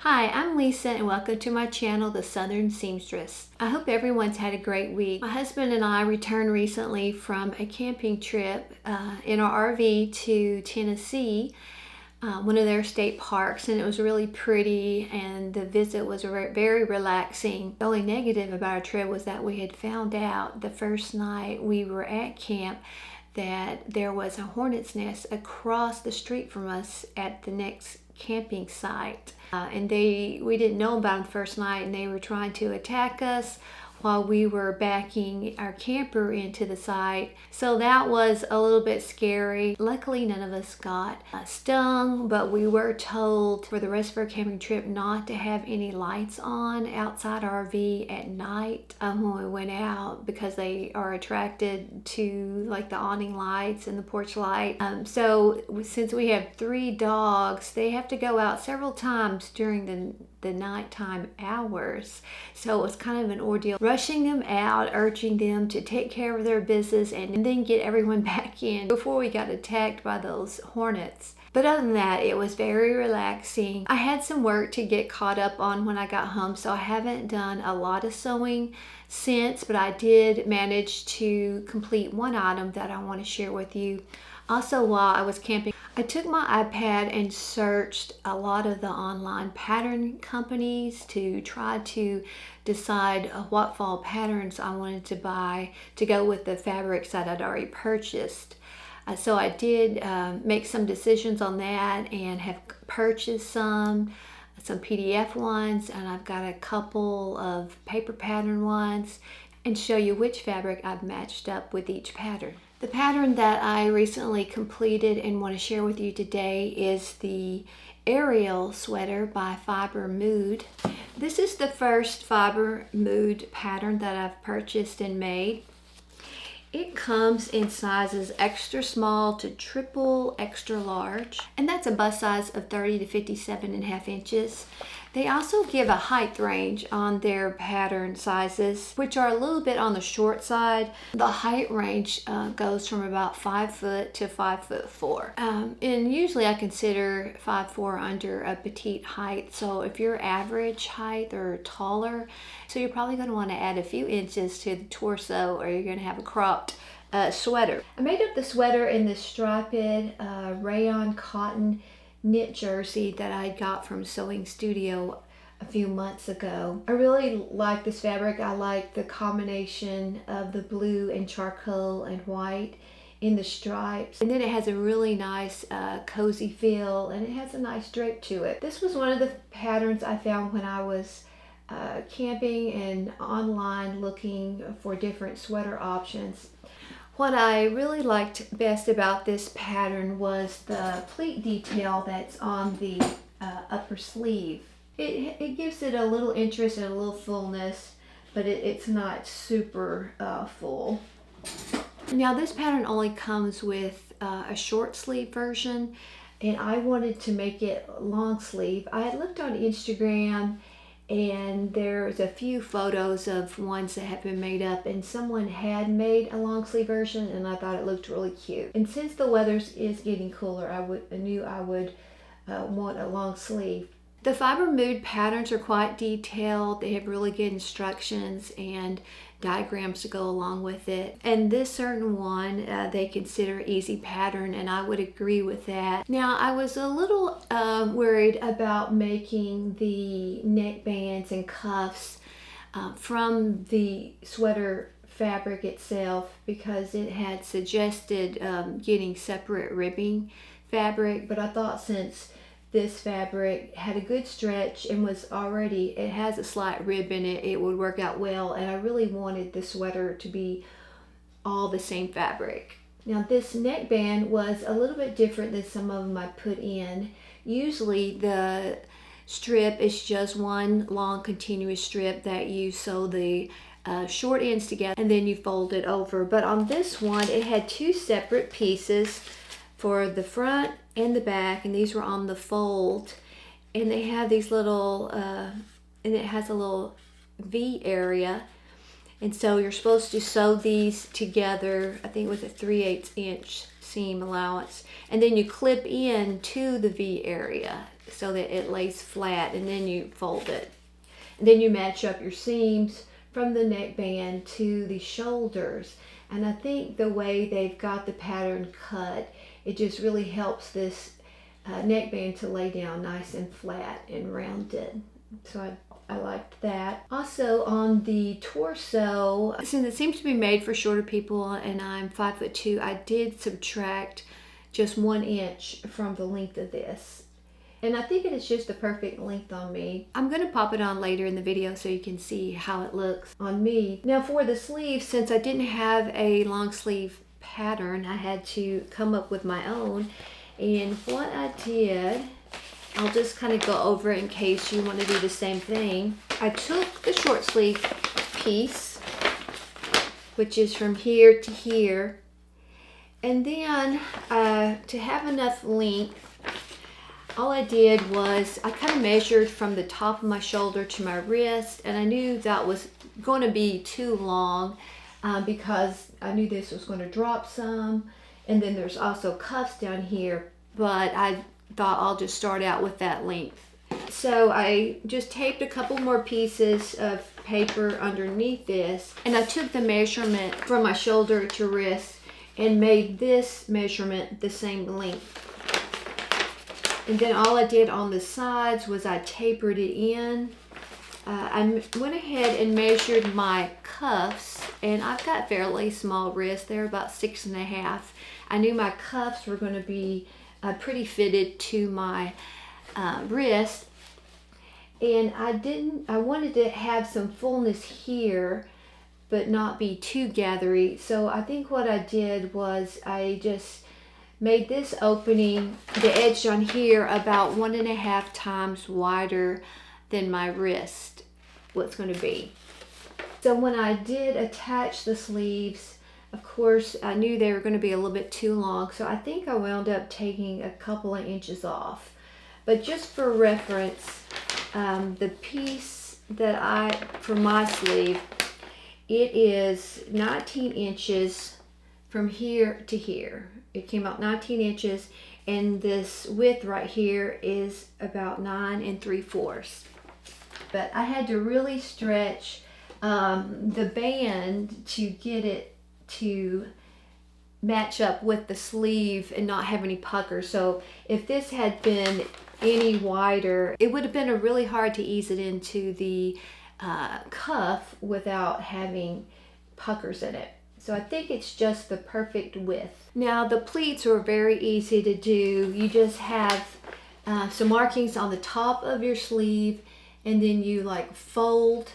Hi, I'm Lisa and welcome to my channel, The Southern Seamstress. I hope everyone's had a great week. My husband and I returned recently from a camping trip in our RV to Tennessee, one of their state parks, and it was really pretty and the visit was very relaxing. The only negative about our trip was that we had found out the first night we were at camp that there was a hornet's nest across the street from us at the next camping site. And we didn't know about them the first night, and they were trying to attack us while we were backing our camper into the site. So that was a little bit scary. Luckily, none of us got stung, but we were told for the rest of our camping trip not to have any lights on outside our RV at night when we went out, because they are attracted to like the awning lights and the porch light. So since we have 3 dogs, they have to go out several times during the nighttime hours. So it was kind of an ordeal, rushing them out, urging them to take care of their business and then get everyone back in before we got attacked by those hornets. But other than that, it was very relaxing. I had some work to get caught up on when I got home, so I haven't done a lot of sewing since, but I did manage to complete one item that I want to share with you. Also, while I was camping, I took my iPad and searched a lot of the online pattern companies to try to decide what fall patterns I wanted to buy to go with the fabrics that I'd already purchased. So I did make some decisions on that and have purchased some PDF ones, and I've got a couple of paper pattern ones, and show you which fabric I've matched up with each pattern. The pattern that I recently completed and want to share with you today is the Airelle sweater by Fibre Mood. This is the first Fibre Mood pattern that I've purchased and made. It comes in sizes extra small to triple extra large, and that's a bust size of 30 to 57.5 inches. They also give a height range on their pattern sizes, which are a little bit on the short side. The height range goes from about 5 foot to 5'4". And usually I consider 5'4" under a petite height. So if you're average height or taller, so you're probably going to want to add a few inches to the torso, or you're going to have a cropped sweater. I made up the sweater in this striped rayon cotton knit jersey that I got from Sewing Studio a few months ago. I really like this fabric. I like the combination of the blue and charcoal and white in the stripes, and then it has a really nice cozy feel, and it has a nice drape to it. This was one of the patterns I found when I was camping and online looking for different sweater options. What I really liked best about this pattern was the pleat detail that's on the upper sleeve. It gives it a little interest and a little fullness, but it's not super full. Now this pattern only comes with a short sleeve version, and I wanted to make it long sleeve. I had looked on Instagram, and there's a few photos of ones that have been made up, and someone had made a long sleeve version, and I thought it looked really cute. And since the weather is getting cooler, I knew I would want a long sleeve. The Fibre Mood patterns are quite detailed. They have really good instructions and diagrams to go along with it. And this certain one they consider easy pattern, and I would agree with that. Now, I was a little worried about making the neckbands and cuffs from the sweater fabric itself, because it had suggested getting separate ribbing fabric, but I thought since this fabric had a good stretch and it has a slight rib in it, it would work out well, and I really wanted the sweater to be all the same fabric. Now this neckband was a little bit different than some of them I put in. Usually the strip is just one long continuous strip that you sew the short ends together and then you fold it over, but on this one it had 2 separate pieces for the front and the back, and these were on the fold, and they have these little and it has a little V area, And so you're supposed to sew these together, I think with a 3/8 inch seam allowance. And then you clip in to the V area so that it lays flat, and then you fold it. And then you match up your seams from the neckband to the shoulders. And I think the way they've got the pattern cut, it just really helps this neckband to lay down nice and flat and rounded. So I liked that. Also on the torso, since it seems to be made for shorter people and I'm 5'2", I did subtract just 1 inch from the length of this. And I think it is just the perfect length on me. I'm gonna pop it on later in the video so you can see how it looks on me. Now for the sleeve, since I didn't have a long sleeve pattern, I had to come up with my own. And what I did, I'll just kind of go over it in case you want to do the same thing. I took the short sleeve piece, which is from here to here, and then to have enough length, all I did was I kind of measured from the top of my shoulder to my wrist, and I knew that was going to be too long because I knew this was going to drop some, and then there's also cuffs down here, but I thought I'll just start out with that length. So I just taped a couple more pieces of paper underneath this, and I took the measurement from my shoulder to wrist and made this measurement the same length. And then all I did on the sides was I tapered it in. I went ahead and measured my cuffs, and I've got fairly small wrists. They're about 6.5. I knew my cuffs were going to be pretty fitted to my wrist, and I wanted to have some fullness here but not be too gathery. So I think what I did was I just made this opening, the edge on here, about 1.5 times wider than my wrist was going to be. So when I did attach the sleeves, of course, I knew they were going to be a little bit too long, so I think I wound up taking a couple of inches off. But just for reference, the piece that for my sleeve, it is 19 inches from here to here. It came out 19 inches, and this width right here is about 9 3/4. But I had to really stretch the band to get it to match up with the sleeve and not have any pucker. So if this had been any wider, it would have been really hard to ease it into the cuff without having puckers in it. So I think it's just the perfect width. Now the pleats are very easy to do. You just have some markings on the top of your sleeve, and then you like fold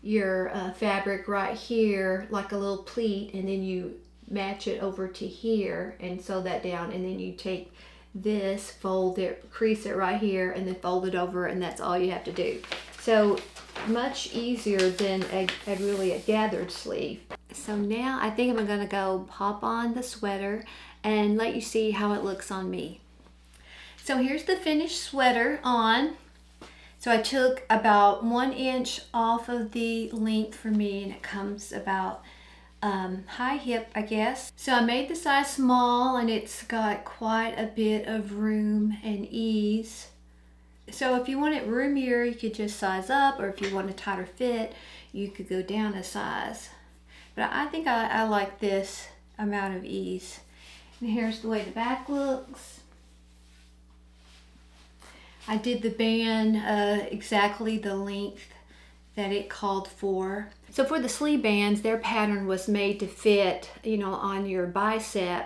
your fabric right here like a little pleat, and then you match it over to here and sew that down, and then you take this, fold it, crease it right here, and then fold it over, and that's all you have to do. So much easier than really a gathered sleeve. So now I think I'm gonna go pop on the sweater and let you see how it looks on me. So here's the finished sweater on. So I took about 1 inch off of the length for me, and it comes about high hip, I guess. So I made the size small, and it's got quite a bit of room and ease. So if you want it roomier, you could just size up, or if you want a tighter fit, you could go down a size. But I think I like this amount of ease. And here's the way the back looks. I did the band exactly the length that it called for. So for the sleeve bands, their pattern was made to fit, you know, on your bicep.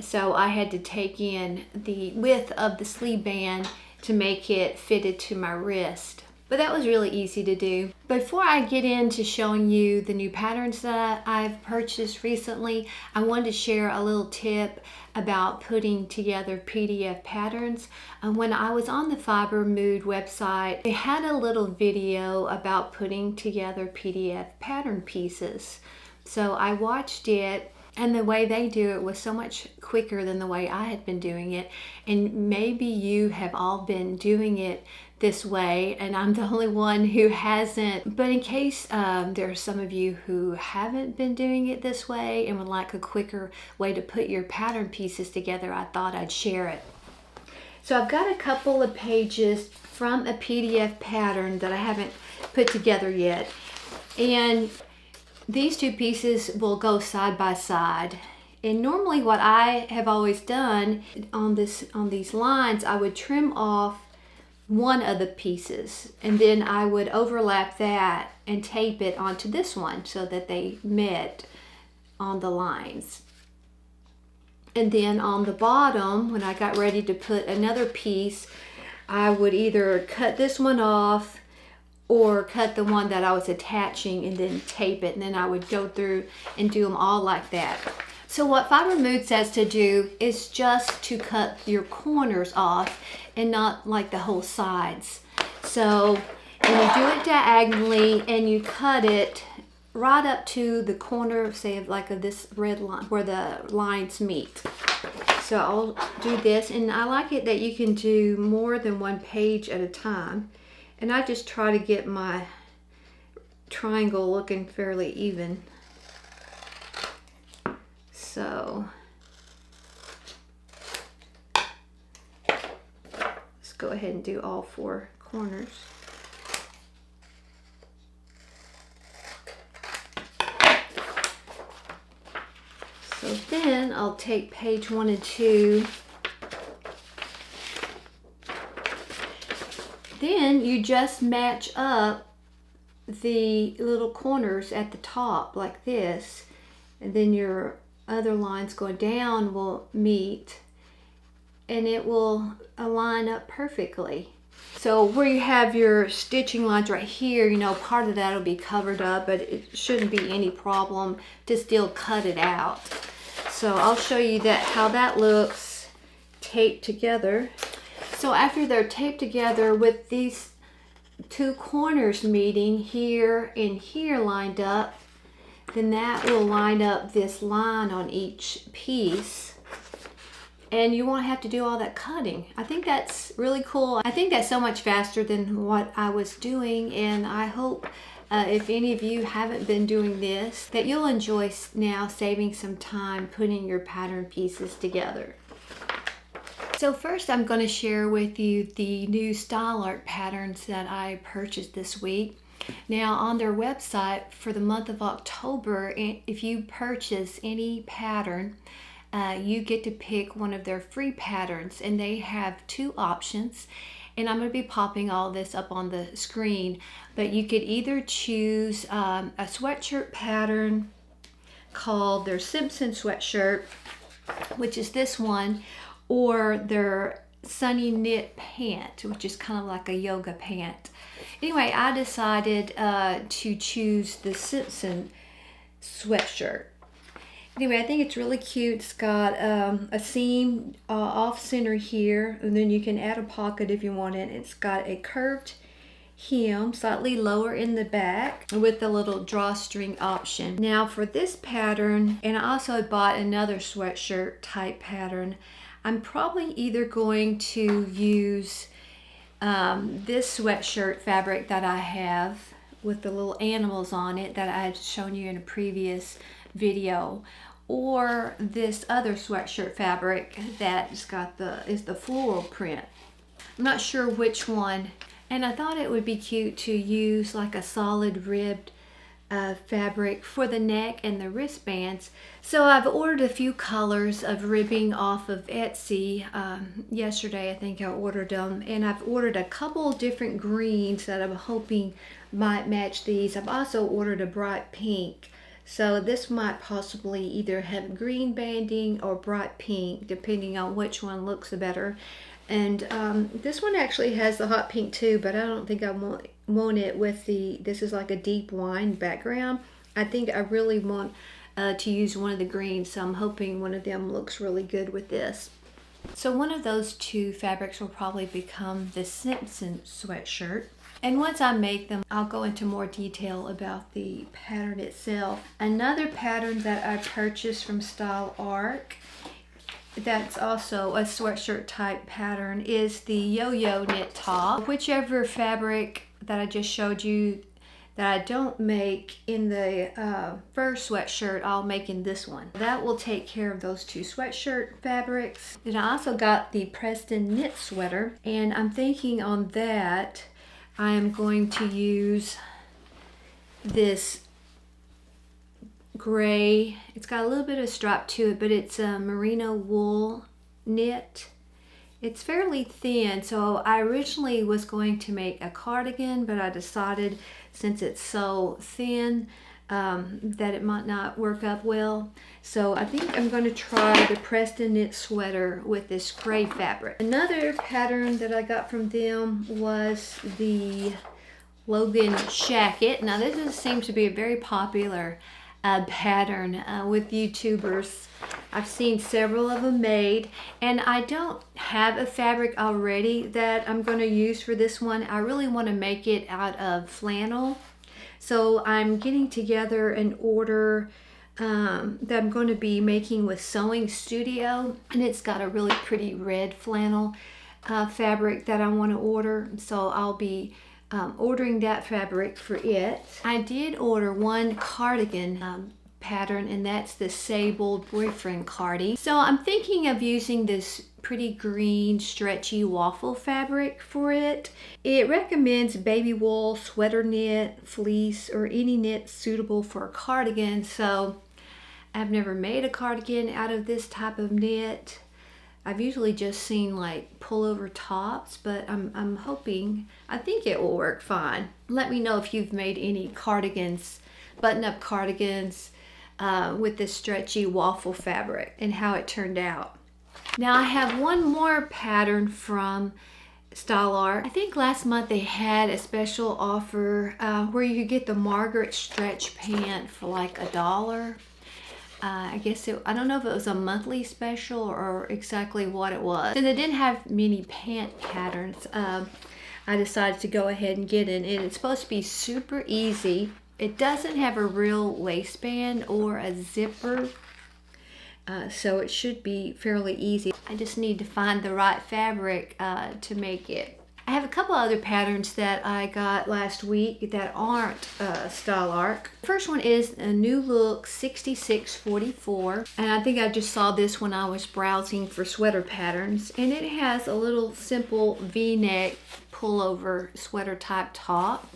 So I had to take in the width of the sleeve band to make it fitted to my wrist. But that was really easy to do. Before I get into showing you the new patterns that I've purchased recently, I wanted to share a little tip about putting together PDF patterns. When I was on the Fibre Mood website, they had a little video about putting together PDF pattern pieces. So I watched it, and the way they do it was so much quicker than the way I had been doing it. And maybe you have all been doing it this way, and I'm the only one who hasn't. But in case there are some of you who haven't been doing it this way and would like a quicker way to put your pattern pieces together, I thought I'd share it. So I've got a couple of pages from a PDF pattern that I haven't put together yet, and these two pieces will go side by side. And normally what I have always done on these lines, I would trim off one of the pieces, and then I would overlap that and tape it onto this one so that they met on the lines. And then on the bottom, when I got ready to put another piece, I would either cut this one off or cut the one that I was attaching and then tape it, and then I would go through and do them all like that. So what Fibre Mood says to do is just to cut your corners off and not like the whole sides. So when you do it diagonally and you cut it right up to the corner, say of this red line where the lines meet. So I'll do this, and I like it that you can do more than one page at a time. And I just try to get my triangle looking fairly even. So let's go ahead and do all 4 corners. So then I'll take page 1 and 2. Then you just match up the little corners at the top like this, and then your other lines going down will meet, and it will align up perfectly. So where you have your stitching lines right here, you know, part of that will be covered up, but it shouldn't be any problem to still cut it out. So I'll show you how that looks taped together. So after they're taped together with these 2 corners meeting here and here lined up, then that will line up this line on each piece, and you won't have to do all that cutting. I think that's really cool. I think that's so much faster than what I was doing, and I hope if any of you haven't been doing this, that you'll enjoy now saving some time putting your pattern pieces together. So first I'm going to share with you the new style art patterns that I purchased this week. Now on their website for the month of October, if you purchase any pattern, you get to pick one of their free patterns, and they have 2 options. And I'm going to be popping all this up on the screen, but you could either choose a sweatshirt pattern called their Simpson sweatshirt, which is this one, or their Sunny Knit pant, which is kind of like a yoga pant. Anyway, I decided to choose the Simpson sweatshirt. Anyway, I think it's really cute. It's got a seam off center here, and then you can add a pocket if you want it. It's got a curved hem, slightly lower in the back, with a little drawstring option. Now for this pattern, and I also bought another sweatshirt type pattern, I'm probably either going to use this sweatshirt fabric that I have with the little animals on it that I had shown you in a previous video, or this other sweatshirt fabric that's got is the floral print. I'm not sure which one, and I thought it would be cute to use like a solid ribbed fabric for the neck and the wristbands. So I've ordered a few colors of ribbing off of Etsy. Yesterday I think I ordered them, and I've ordered a couple different greens that I'm hoping might match these. I've also ordered a bright pink, so this might possibly either have green banding or bright pink, depending on which one looks better. And this one actually has the hot pink too, but I don't think I want it with this is like a deep wine background. I think I really want to use one of the greens, so I'm hoping one of them looks really good with this. So one of those 2 fabrics will probably become the Simpson sweatshirt. And once I make them, I'll go into more detail about the pattern itself. Another pattern that I purchased from Style Art that's also a sweatshirt type pattern is the yo-yo knit top. Whichever fabric that I just showed you that I don't make in the first sweatshirt, I'll make in this one. That will take care of those two sweatshirt fabrics. Then I also got the Preston knit sweater, and I'm thinking on that I am going to use this gray. It's got a little bit of stripe to it, but it's a merino wool knit. It's fairly thin, so I originally was going to make a cardigan, but I decided since it's so thin that it might not work up well. So I think I'm going to try the Preston knit sweater with this gray fabric. Another pattern that I got from them was the Logan Shacket. Now this seems to be a very popular pattern with YouTubers. I've seen several of them made, and I don't have a fabric already that I'm going to use for this one. I really want to make it out of flannel, so I'm getting together an order that I'm going to be making with Sewing Studio, and it's got a really pretty red flannel fabric that I want to order, so I'll be ordering that fabric for it. I did order one cardigan pattern, and that's the Sable Boyfriend Cardi. So I'm thinking of using this pretty green stretchy waffle fabric for it. It recommends baby wool, sweater knit, fleece, or any knit suitable for a cardigan. So I've never made a cardigan out of this type of knit. I've usually just seen like pullover tops, but I'm hoping, I think it will work fine. Let me know if you've made any cardigans, button-up cardigans with this stretchy waffle fabric and how it turned out. Now I have one more pattern from Style Art. I think last month they had a special offer where you could get the Margaret stretch pant for like $1. I guess I don't know if it was a monthly special or exactly what it was. And they didn't have many pant patterns. I decided to go ahead and get it. And it's supposed to be super easy. It doesn't have a real waistband or a zipper. So it should be fairly easy. I just need to find the right fabric to make it. I have a couple other patterns that I got last week that aren't Style Art. The first one is a New Look 6644, and I think I just saw this when I was browsing for sweater patterns, and it has a little simple V-neck pullover sweater type top.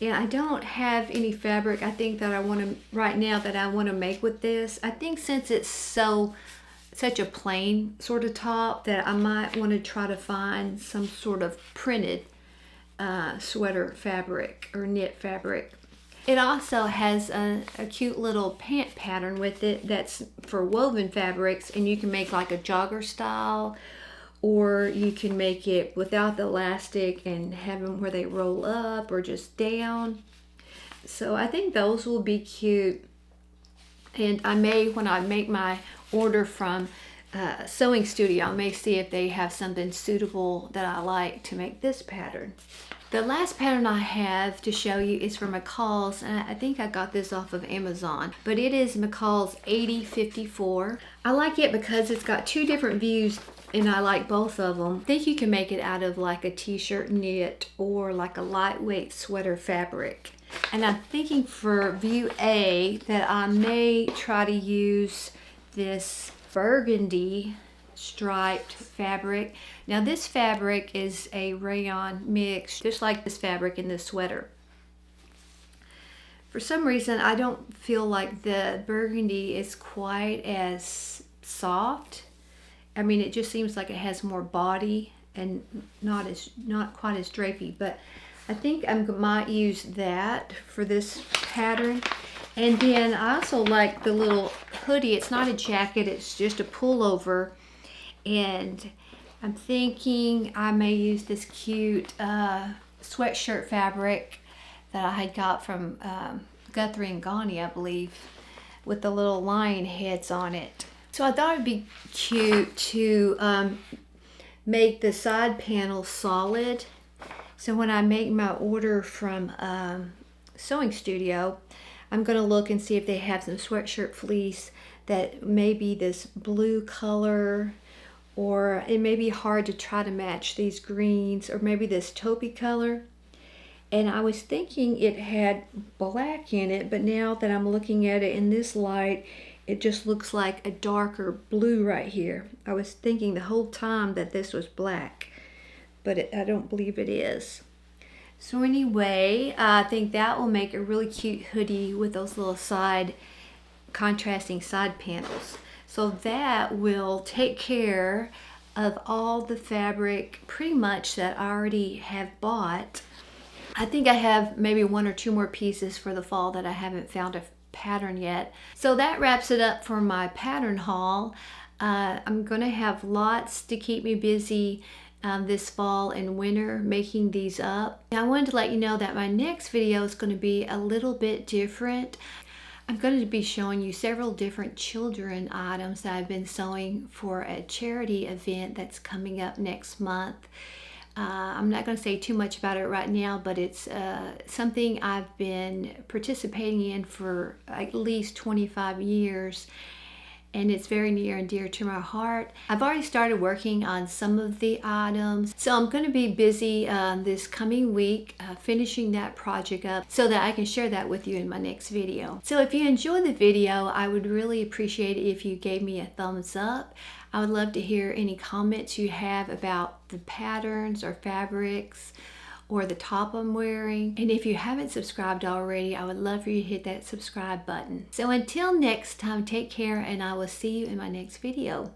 And I don't have any fabric I think that I want to right now that I want to make with this. I think since it's such a plain sort of top that I might want to try to find some sort of printed sweater fabric or knit fabric. It also has a cute little pant pattern with it that's for woven fabrics, and you can make like a jogger style, or you can make it without the elastic and have them where they roll up or just down. So I think those will be cute. And I may, when I make my order from Sewing Studio, I may see if they have something suitable that I like to make this pattern. The last pattern I have to show you is from McCalls, and I think I got this off of Amazon, but it is McCalls 8054. I like it because it's got two different views, and I like both of them. I think you can make it out of like a t-shirt knit or like a lightweight sweater fabric. And I'm thinking for view A that I may try to use this burgundy striped fabric. Now this fabric is a rayon mix, just like this fabric in this sweater. For some reason, I don't feel like the burgundy is quite as soft. I mean, it just seems like it has more body and not quite as drapey, but I think I might use that for this pattern. And then I also like the little hoodie. It's not a jacket, it's just a pullover. And I'm thinking I may use this cute sweatshirt fabric that I had got from Guthrie and Ghani, I believe, with the little lion heads on it. So I thought it'd be cute to make the side panel solid. So when I make my order from Sewing Studio, I'm going to look and see if they have some sweatshirt fleece that may be this blue color, or it may be hard to try to match these greens, or maybe this taupey color. And I was thinking it had black in it, but now that I'm looking at it in this light, it just looks like a darker blue right here. I was thinking the whole time that this was black, but I don't believe it is. So anyway, I think that will make a really cute hoodie with those little contrasting side panels. So that will take care of all the fabric pretty much that I already have bought. I think I have maybe 1 or 2 more pieces for the fall that I haven't found a pattern yet. So that wraps it up for my pattern haul. I'm gonna have lots to keep me busy this fall and winter making these up. Now, I wanted to let you know that my next video is going to be a little bit different. I'm going to be showing you several different children items that I've been sewing for a charity event that's coming up next month. I'm not going to say too much about it right now, but it's something I've been participating in for at least 25 years. And it's very near and dear to my heart. I've already started working on some of the items, so I'm going to be busy this coming week finishing that project up so that I can share that with you in my next video. So if you enjoyed the video, I would really appreciate it if you gave me a thumbs up. I would love to hear any comments you have about the patterns or fabrics or the top I'm wearing. And if you haven't subscribed already, I would love for you to hit that subscribe button. So until next time, take care, and I will see you in my next video.